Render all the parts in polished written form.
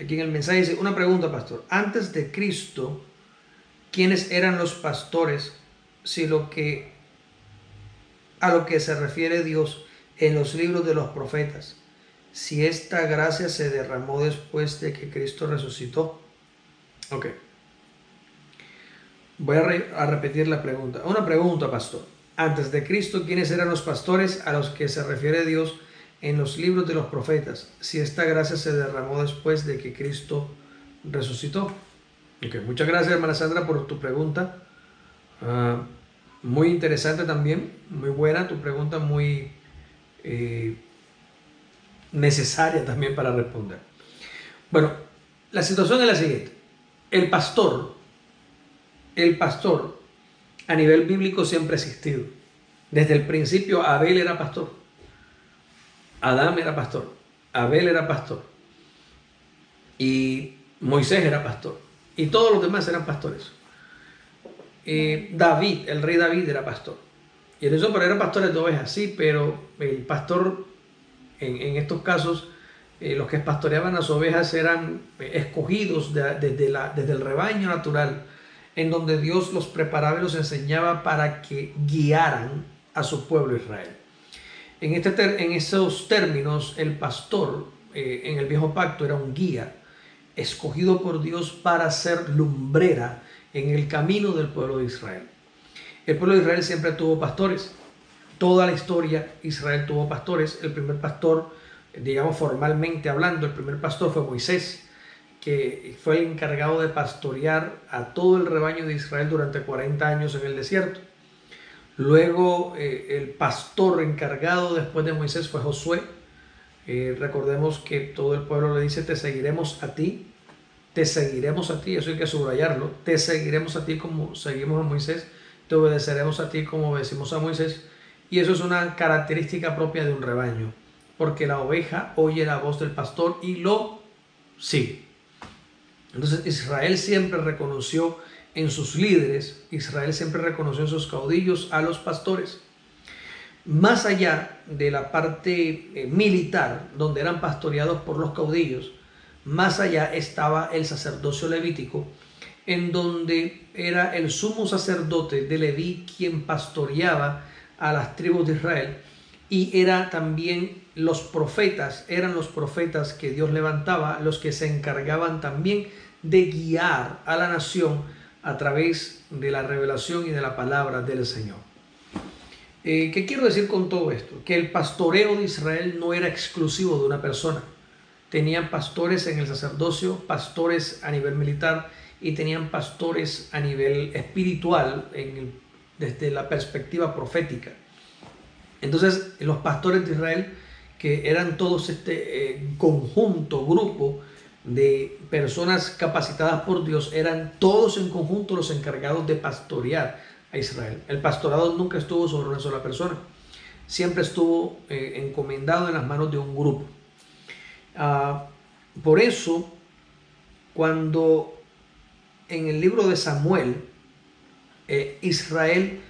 Aquí en el mensaje dice, una pregunta, pastor. Antes de Cristo, ¿quiénes eran los pastores? Si a lo que se refiere Dios en los libros de los profetas, si esta gracia se derramó después de que Cristo resucitó. Ok, voy a repetir la pregunta. Una pregunta, pastor. Antes de Cristo, ¿quiénes eran los pastores a los que se refiere Dios en los libros de los profetas? Si esta gracia se derramó después de que Cristo resucitó. Ok, muchas gracias, hermana Sandra, por tu pregunta. Muy interesante también, muy buena tu pregunta, muy necesaria también para responder. Bueno, la situación es la siguiente. El pastor a nivel bíblico siempre ha existido. Desde el principio Abel era pastor, Adán era pastor, Abel era pastor y Moisés era pastor y todos los demás eran pastores. David, el rey David era pastor. Y eso, pero eran pastores de ovejas, sí, pero el pastor, en estos casos, los que pastoreaban las ovejas eran escogidos desde el rebaño natural, en donde Dios los preparaba y los enseñaba para que guiaran a su pueblo Israel. En esos términos, el pastor en el viejo pacto era un guía escogido por Dios para ser lumbrera en el camino del pueblo de Israel. El pueblo de Israel siempre tuvo pastores. Toda la historia Israel tuvo pastores. El primer pastor, digamos formalmente hablando, el primer pastor fue Moisés, que fue el encargado de pastorear a todo el rebaño de Israel durante 40 años en el desierto. Luego el pastor encargado después de Moisés fue Josué. Recordemos que todo el pueblo le dice, te seguiremos a ti, eso hay que subrayarlo, te seguiremos a ti como seguimos a Moisés, te obedeceremos a ti como obedecimos a Moisés. Y eso es una característica propia de un rebaño, porque la oveja oye la voz del pastor y lo sigue. Entonces Israel siempre reconoció en sus líderes, Israel siempre reconoció en sus caudillos a los pastores. Más allá de la parte militar, donde eran pastoreados por los caudillos, más allá estaba el sacerdocio levítico, en donde era el sumo sacerdote de Leví quien pastoreaba a las tribus de Israel, y era también eran los profetas que Dios levantaba, los que se encargaban también de guiar a la nación a través de la revelación y de la palabra del Señor. ¿Qué quiero decir con todo esto? Que el pastoreo de Israel no era exclusivo de una persona. Tenían pastores en el sacerdocio, pastores a nivel militar y tenían pastores a nivel espiritual desde la perspectiva profética. Entonces los pastores de Israel, que eran todos grupo de personas capacitadas por Dios, eran todos en conjunto los encargados de pastorear a Israel. El pastorado nunca estuvo sobre una sola persona, siempre estuvo encomendado en las manos de un grupo. Por eso, cuando en el libro de Samuel, Israel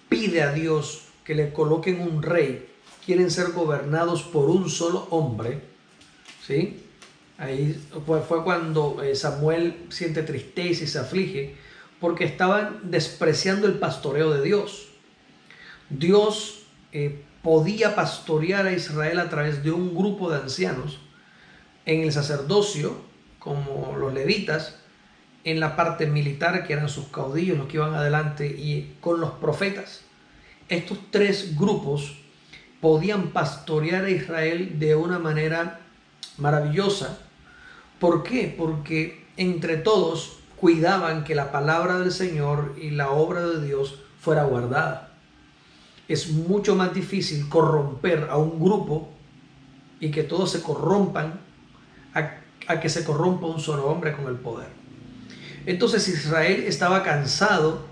pide a Dios que le coloquen un rey, quieren ser gobernados por un solo hombre, ¿sí? Ahí fue cuando Samuel siente tristeza y se aflige, porque estaban despreciando el pastoreo de Dios. Dios podía pastorear a Israel a través de un grupo de ancianos, en el sacerdocio, como los levitas, en la parte militar, que eran sus caudillos, los que iban adelante, y con los profetas. Estos tres grupos podían pastorear a Israel de una manera maravillosa. ¿Por qué? Porque entre todos cuidaban que la palabra del Señor y la obra de Dios fuera guardada. Es mucho más difícil corromper a un grupo y que todos se corrompan a que se corrompa un solo hombre con el poder. Entonces Israel estaba cansado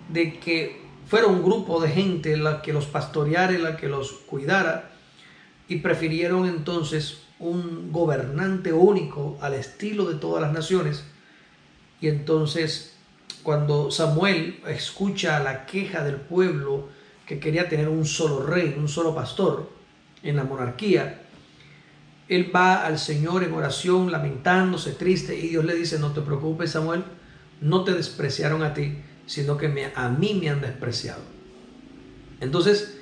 de que fuera un grupo de gente la que los pastoreara y la que los cuidara, y prefirieron entonces un gobernante único al estilo de todas las naciones. Y entonces cuando Samuel escucha la queja del pueblo que quería tener un solo rey, un solo pastor en la monarquía, él va al Señor en oración, lamentándose, triste, y Dios le dice: no te preocupes, Samuel, no te despreciaron a ti, sino que a mí me han despreciado. Entonces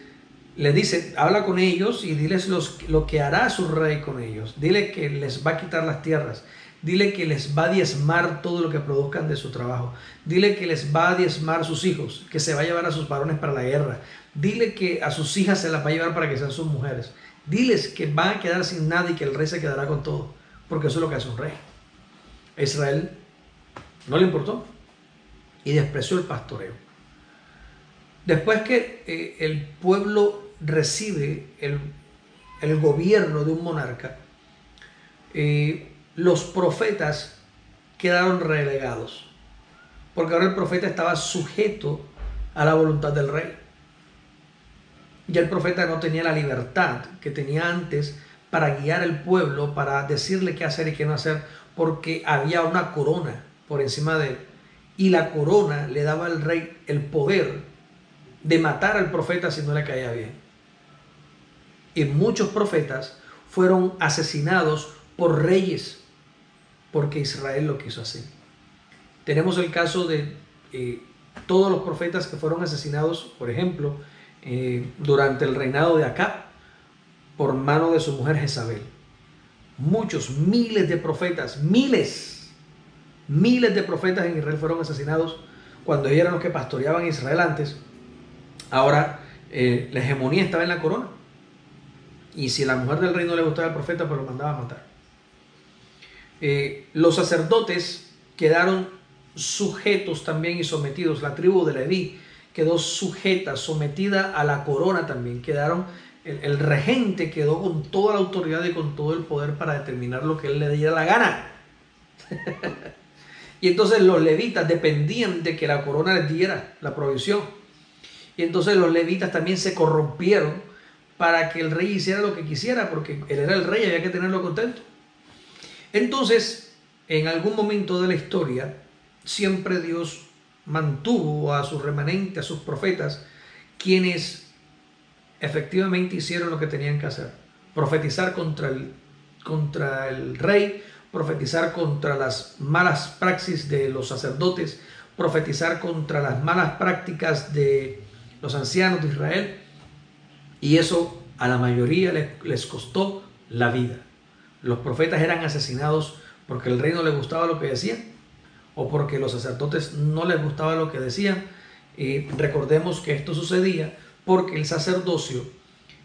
le dice: habla con ellos y diles lo que hará su rey con ellos. Dile que les va a quitar las tierras. Dile que les va a diezmar todo lo que produzcan de su trabajo. Dile que les va a diezmar sus hijos, que se va a llevar a sus varones para la guerra. Dile que a sus hijas se las va a llevar para que sean sus mujeres. Diles que van a quedar sin nada y que el rey se quedará con todo, porque eso es lo que hace un rey. A Israel no le importó y despreció el pastoreo. Después que el pueblo recibe el gobierno de un monarca, los profetas quedaron relegados, porque ahora el profeta estaba sujeto a la voluntad del rey. Ya el profeta no tenía la libertad que tenía antes para guiar al pueblo, para decirle qué hacer y qué no hacer, porque había una corona por encima de él, y la corona le daba al rey el poder de matar al profeta si no le caía bien. Y muchos profetas fueron asesinados por reyes, porque Israel lo quiso así. Tenemos el caso de todos los profetas que fueron asesinados, por ejemplo, durante el reinado de Acab, por mano de su mujer Jezabel. Muchos, miles de profetas, miles de profetas en Israel fueron asesinados cuando ellos eran los que pastoreaban Israel antes. Ahora la hegemonía estaba en la corona, y si a la mujer del rey no le gustaba el profeta, pues lo mandaba a matar. Los sacerdotes quedaron sujetos también y sometidos. La tribu de Leví quedó sujeta, sometida a la corona también. El regente quedó con toda la autoridad y con todo el poder para determinar lo que él le diera la gana. Y entonces los levitas dependían de que la corona les diera la provisión. Y entonces los levitas también se corrompieron para que el rey hiciera lo que quisiera, porque él era el rey y había que tenerlo contento. Entonces, en algún momento de la historia, siempre Dios mantuvo a su remanente, a sus profetas, quienes efectivamente hicieron lo que tenían que hacer: profetizar contra el rey, profetizar contra las malas praxis de los sacerdotes, profetizar contra las malas prácticas de los ancianos de Israel, y eso a la mayoría les costó la vida. Los profetas eran asesinados porque el rey no les gustaba lo que decían, o porque los sacerdotes no les gustaba lo que decían. Recordemos que esto sucedía porque el sacerdocio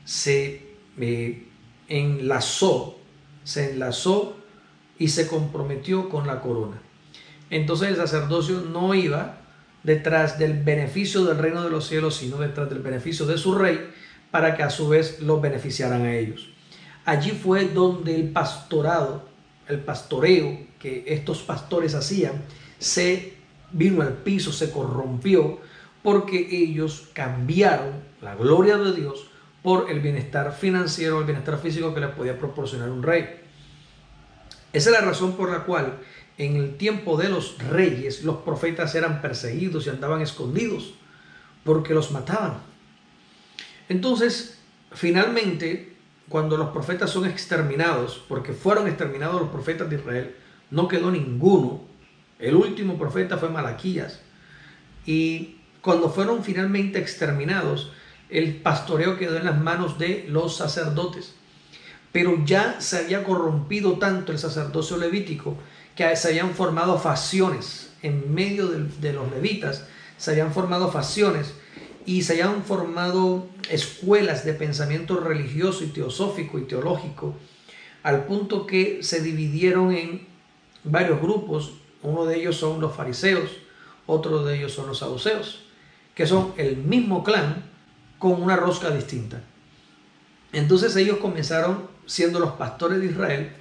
se enlazó y se comprometió con la corona. Entonces el sacerdocio no iba detrás del beneficio del reino de los cielos, sino detrás del beneficio de su rey, para que a su vez los beneficiaran a ellos. Allí fue donde el pastoreo que estos pastores hacían se vino al piso, se corrompió, porque ellos cambiaron la gloria de Dios por el bienestar financiero, el bienestar físico que les podía proporcionar un rey. Esa es la razón por la cual en el tiempo de los reyes los profetas eran perseguidos y andaban escondidos, porque los mataban. Entonces, finalmente, cuando los profetas son exterminados, porque fueron exterminados los profetas de Israel, no quedó ninguno. El último profeta fue Malaquías. Y cuando fueron finalmente exterminados, el pastoreo quedó en las manos de los sacerdotes. Pero ya se había corrompido tanto el sacerdocio levítico que se habían formado facciones en medio de los levitas. Se habían formado facciones y se habían formado escuelas de pensamiento religioso y teosófico y teológico, al punto que se dividieron en varios grupos. Uno de ellos son los fariseos, otro de ellos son los saduceos, que son el mismo clan con una rosca distinta. Entonces ellos comenzaron siendo los pastores de Israel.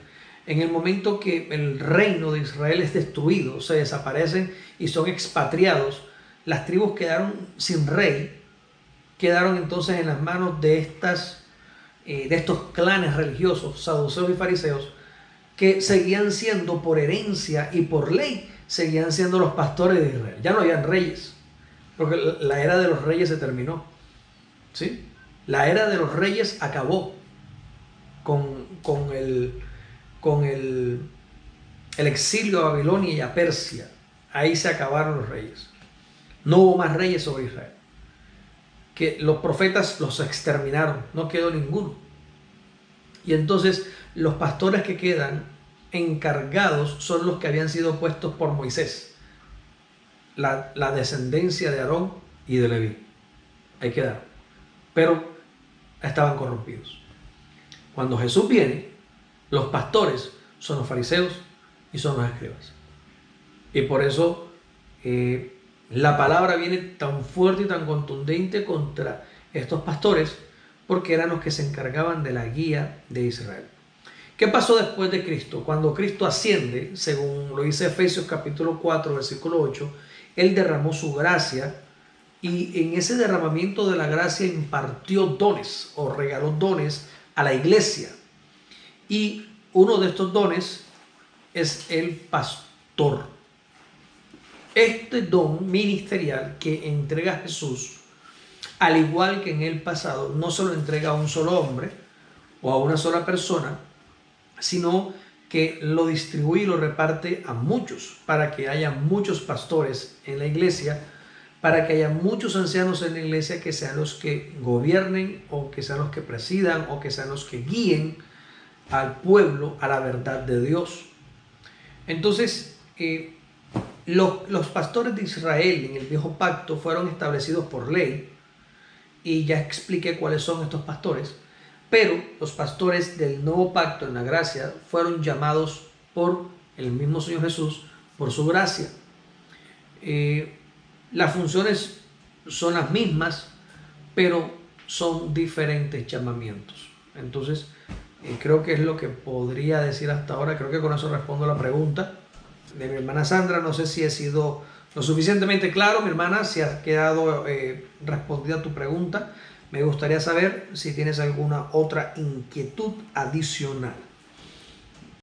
En el momento que el reino de Israel es destruido, se desaparecen y son expatriados, las tribus quedaron sin rey, quedaron entonces en las manos de estos clanes religiosos, saduceos y fariseos, que seguían siendo por herencia y por ley, seguían siendo los pastores de Israel. Ya no habían reyes, porque la era de los reyes se terminó, ¿sí? La era de los reyes acabó. con el exilio a Babilonia y a Persia. Ahí se acabaron los reyes. No hubo más reyes sobre Israel. Que los profetas los exterminaron, no quedó ninguno. Y entonces los pastores que quedan encargados son los que habían sido puestos por Moisés, la descendencia de Aarón y de Leví. Ahí quedaron. Pero estaban corrompidos. Cuando Jesús viene, los pastores son los fariseos y son los escribas. Y por eso la palabra viene tan fuerte y tan contundente contra estos pastores, porque eran los que se encargaban de la guía de Israel. ¿Qué pasó después de Cristo? Cuando Cristo asciende, según lo dice Efesios capítulo 4, versículo 8, Él derramó su gracia, y en ese derramamiento de la gracia impartió dones o regaló dones a la iglesia. Y uno de estos dones es el pastor. Este don ministerial que entrega Jesús, al igual que en el pasado, no se lo entrega a un solo hombre o a una sola persona, sino que lo distribuye y lo reparte a muchos, para que haya muchos pastores en la iglesia, para que haya muchos ancianos en la iglesia que sean los que gobiernen, o que sean los que presidan, o que sean los que guíen al pueblo a la verdad de Dios. Entonces, los pastores de Israel en el viejo pacto fueron establecidos por ley, y ya expliqué cuáles son estos pastores. Pero los pastores del nuevo pacto en la gracia fueron llamados por el mismo Señor Jesús, por su gracia. Las funciones son las mismas, pero son diferentes llamamientos. Entonces, creo que es lo que podría decir hasta ahora. Creo que con eso respondo a la pregunta de mi hermana Sandra. No sé si he sido lo suficientemente claro, mi hermana, si ha quedado respondida tu pregunta. Me gustaría saber si tienes alguna otra inquietud adicional.